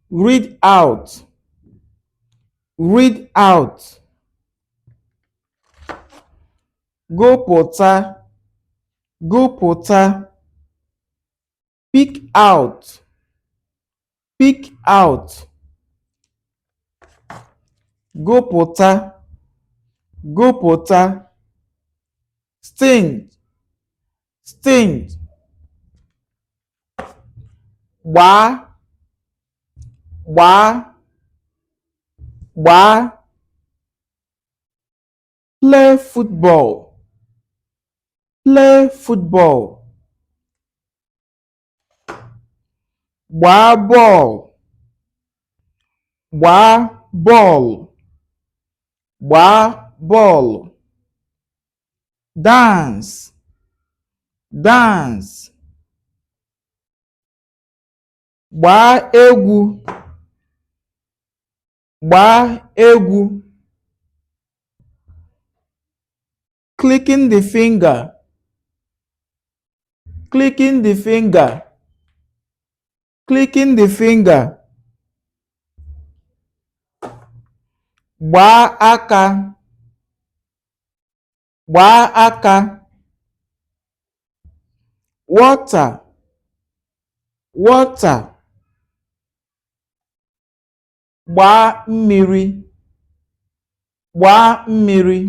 read out, read out, gụpụta, gụpụta, pick out, pick out, gụpụta, gụpụta, sting, sting, gbaa, gbaa, gbaa, play football, play football, gbaa bọọlụ, gbaa bọọlụ, gbaa bọọlụ, dance, dance, gbaa egwu, gbaa egwu, clicking the finger, clicking the finger, clicking the finger, gbaa aka, gbaa aka, water, water, gbaa mmiri, gbaa mmiri.